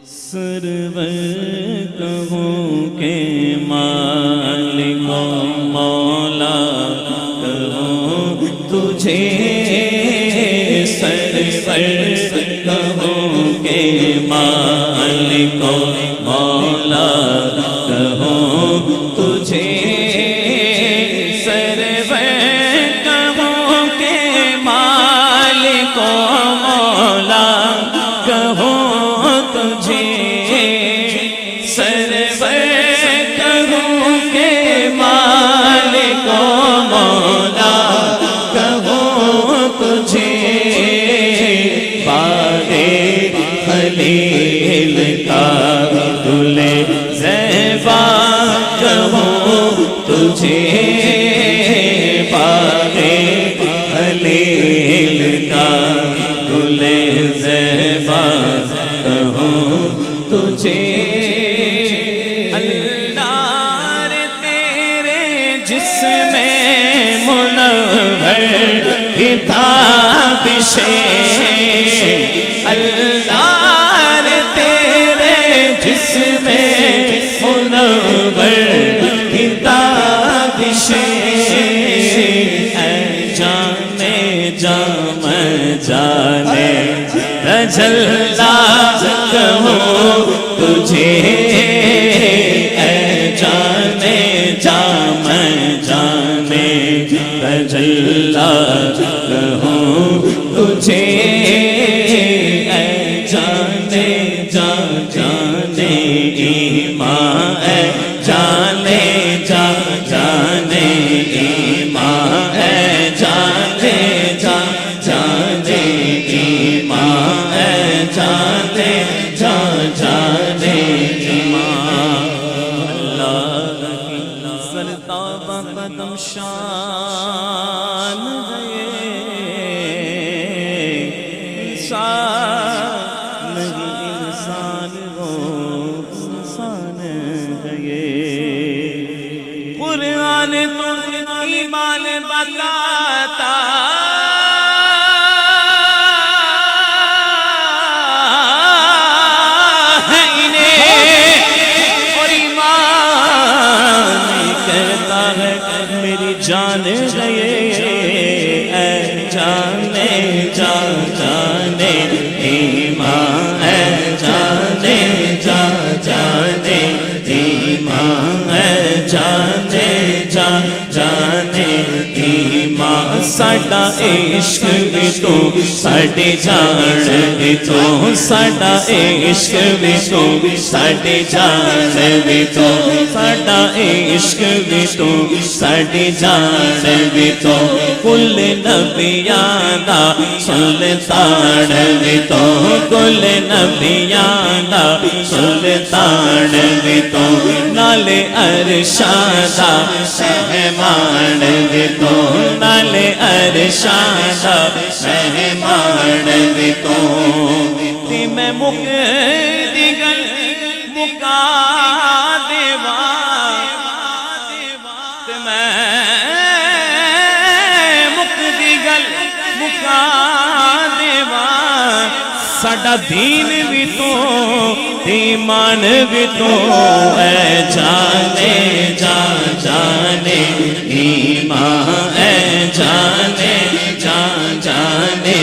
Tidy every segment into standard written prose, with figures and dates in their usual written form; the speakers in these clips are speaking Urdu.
سرور کہوں کہ مالک و مولا کہوں تجھے، سرور کہوں کہ مالک و مولا کہوں تجھے، سرور کہوں کہ مالک و مولا کہوں تجھے، سرور کہوں کہ مالک و مولا کہوں تجھے، باغِ خلیل کا گل زیبا کہوں تجھے، باغِ خلیل کا گل زیبا کہوں تجھے، اللہ تیرے جسم منور کتابِ اللہ تیرے جسم منور کتابِ اے جانے جام جانے تجلا کہوں تجھے، اے جانے جام جانے تجلا کہوں تجھے، اے جانے جا جانے ایمان، اے جانے جا جانے ایمان، اے جانے جا جانے ایمان، اے جانے جا جانے ایمان، اللہ کی سرتاب قدم شان ہے، انسان نہیں انسان وہ انسان ہے، قرآن تو ایمان بتاتا ہے انہیں، اور ایمان کہتا ہے میری جان گئے، اے جانے جا جانے ایمان، اے جانے جا جانے ایمان، اے جانے جا جانے ایمان، ساڈا عشق بھی تو ساڈی جان بھی تو، ساڈا عشق بھی تو ساڈی جان بھی تو، ساڈا عشق بھی تو ساڈی جان بھی تو، کل نبیاں دا سلطان بھی تو، کل نبیاں دا سلطان بھی تو، نالے عرشاں دا مہمان بھی تو، نالے عرشاں دا مہمان بھی تو، تے میں مکدی گل مکا دیواں، تے میں مکدی گل مکا دیواں، ساڈا دین بھی تو ایمان بھی تو، اے جانے جا جانے ایمان، اے جانے جا جانے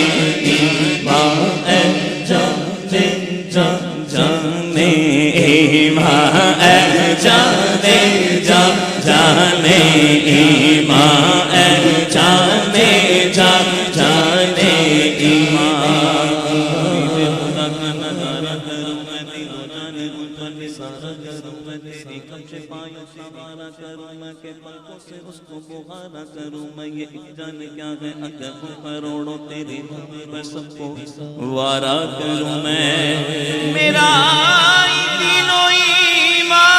ایمان، اے جانے جا جانے ایمان، اے جانے جا جانے ایمان، اے جانے جا جانے ایمان، تیری کبش پایوں سے وارا کروں میں، کہ پلکوں سے اس کو بخارا کروں میں، یہ ایک جان کیا ہے اگر ہوں کروڑوں تیری میں سب کو وارا کروں میں، میرا دین و ایمان،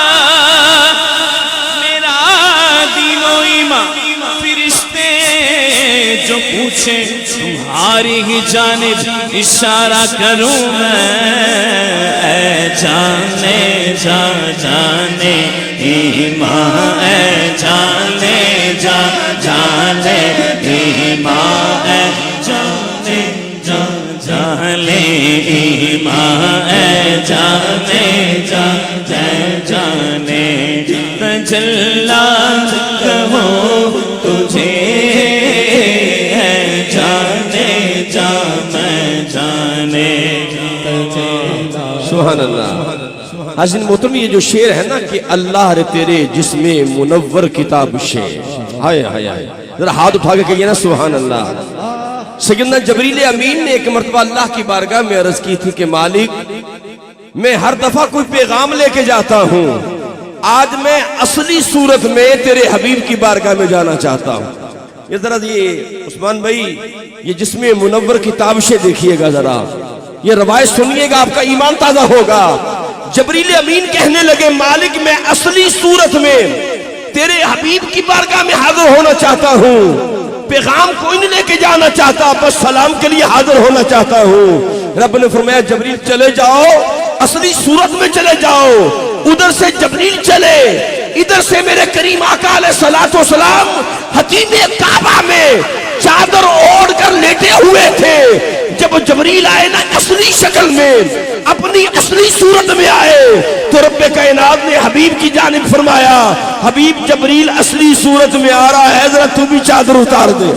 ایمان میرا دین و ایمان، فرشتے جو پوچھے تمہاری ہی جانب اشارہ کروں میں، اے جانے جا جانے ایمان، اے جانے ایمان اے جانے جان جانے ایمان اے جانے جان جانے تجلا کہو تجھے ہے جانے جا میں جانے سبحان اللہ۔ حسین محترم یہ جو شعر ہے نا کہ اللہ رے تیرے جسم منور کتاب شے، ہائے ہائے ہائے، ذرا ہاتھ اٹھا کے کہیے نا سبحان اللہ۔ سیدنا جبریل امین نے ایک مرتبہ اللہ کی بارگاہ میں عرض کی تھی کہ مالک میں ہر دفعہ کوئی پیغام لے کے جاتا ہوں، آج میں اصلی صورت میں تیرے حبیب کی بارگاہ میں جانا چاہتا ہوں۔ یہ ذرا یہ عثمان بھائی یہ جسم منور کتاب سے دیکھیے گا، ذرا یہ روایت سنیے گا، آپ کا ایمان تازہ ہوگا۔ جبریل امین کہنے لگے مالک میں اصلی صورت میں تیرے حبیب کی بارگاہ میں حاضر ہونا چاہتا ہوں، پیغام کوئی نہیں لے کے جانا چاہتا، بس سلام کے لیے حاضر ہونا چاہتا ہوں۔ رب نے فرمایا جبریل چلے جاؤ، اصلی صورت میں چلے جاؤ۔ ادھر سے جبریل چلے، ادھر سے میرے کریم آقا علیہ الصلوۃ والسلام حتیم کعبہ میں چادر اوڑھ کر لیٹے ہوئے تھے۔ جب جبریل آئے نا اصلی شکل میں، اپنی اصلی صورت میں آئے تو رب کائنات نے حبیب کی جانب فرمایا حبیب جبریل اصلی صورت میں آ رہا ہے، ذرا تو بھی چادر اتار دے۔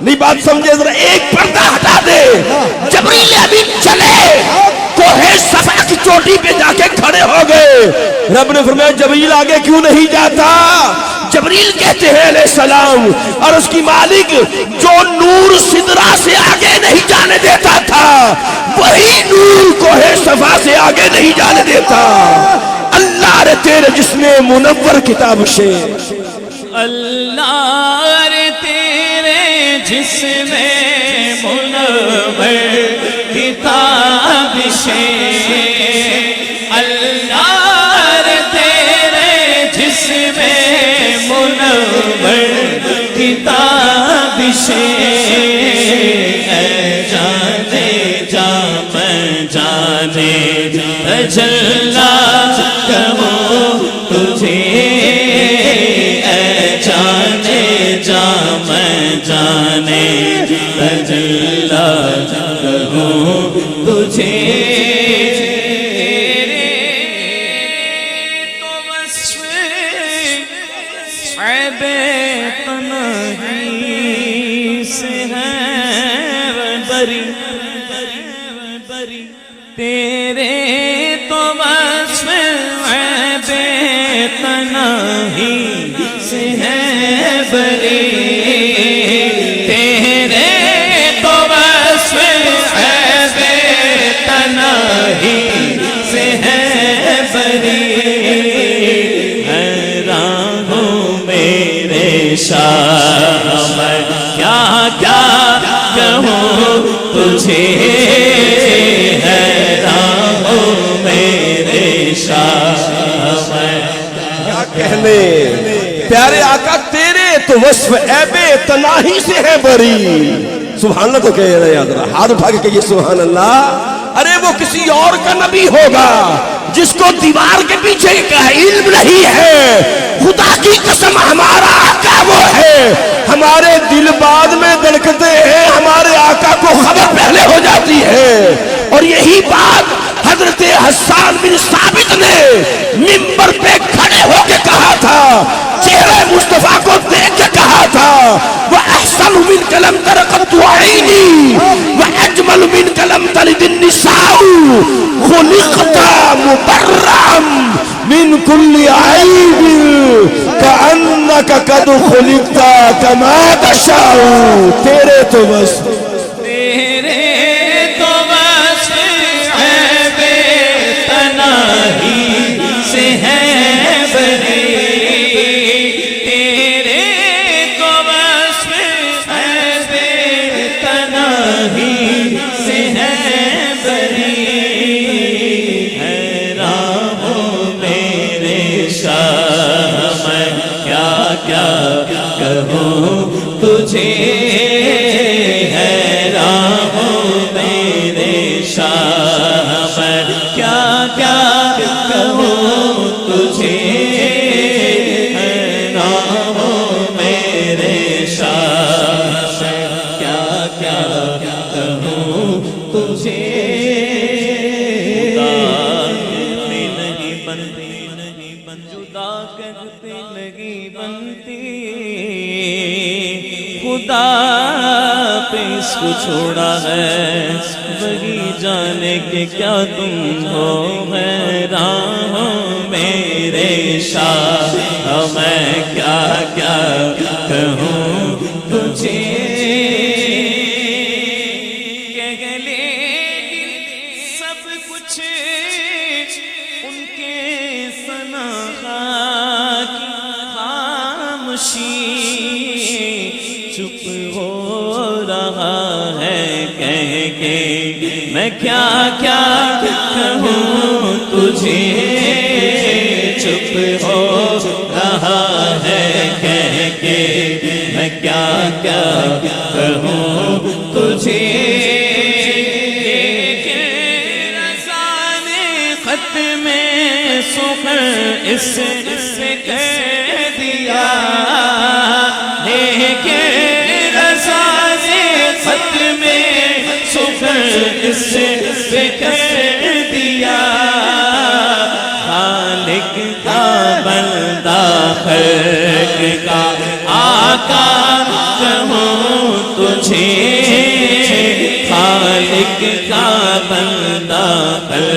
نہیں بات سمجھے، ذرا ایک پردہ ہٹا دے۔ جبریل حبیب چلے، کوہ صفا کی چوٹی پہ جا کے کھڑے ہو گئے۔ رب نے فرمایا جبریل آگے کیوں نہیں جاتا؟ جبریل کہتے ہیں علیہ السلام اور اس کی مالک جو نور سدرہ سے آگے نہیں جانے دیتا تھا وہی نور کوہ صفا سے آگے نہیں جانے دیتا۔ اللہ رے تیرے جسم منور کتاب سے، اللہ رے تیرے جسم منور کتاب سے، اللہ رے تیرے جسم منور کتاب سے، اے جانے جا میں جانے تجلا کہو تجھے، اے جانے جا میں جانے تجلا کہو تجھے۔ تیرے تو وصف عیب تنہی سے ہے بری، تیرے تو وصف عیب تنہی سے ہے بری، حیران ہوں میرے شاہ میں کیا کیا کہوں تجھے، کہنے پیارے آقا تیرے تو وصف عیب تناہی سے ہے بری۔ سبحان اللہ تو کہہ رہے ہیں، ہاتھ اٹھا کے کہیے سبحان اللہ۔ ارے وہ کسی اور کا نبی ہوگا جس کو دیوار کے پیچھے کا علم نہیں ہے، خدا کی قسم ہمارا آقا وہ ہے، ہمارے دل بعد میں دھڑکتے ہیں، ہمارے آقا کو خبر پہلے ہو جاتی ہے۔ اور یہی بات حضرت حسان بن ثابت نے منبر پہ کھڑے ہو کے کہا تھا، چہرے مصطفیٰ کو دیکھ کے کہا تھا، وَأَحْسَنُ مِنْكَ لَمْ تَرَ قَطُّ عَيْنِي وَأَجْمَلُ مِنْكَ لَمْ تَلِدِ النِّسَاءُ خُلِقْتَ مُبَرَّأً مِنْ كُلِّ عَيْبٍ كَأَنَّكَ قَدْ خُلِقْتَ كَمَا تَشَاءُ۔ تیرے تو بس تجھے، حیران ہوں میرے شاہ میں کیا کیا کہوں تجھے، حیران ہوں میرے شاہ خدا پہ اس کو چھوڑا ہے، وہی جانے کہ کیا تم ہو حیران ہو میرے شاہ، میں کیا کیا کہوں تجھے کہ لیکن سب کچھ ان کے ثنا کی خاموشی، چپ ہو رہا ہے کہہ کے میں کیا کیا کہوں تجھے، چپ ہو رہا ہے کہہ کے میں کیا کیا کہوں تجھے، کہ رضا نے خط میں سخن اس سے کہہ دیا ہے، کہ رضا نے خط میں سخن اس سے کہہ دیا، خالق کا بندہ خلق کا آقا کہوں تجھے، خالق کا بندہ خلق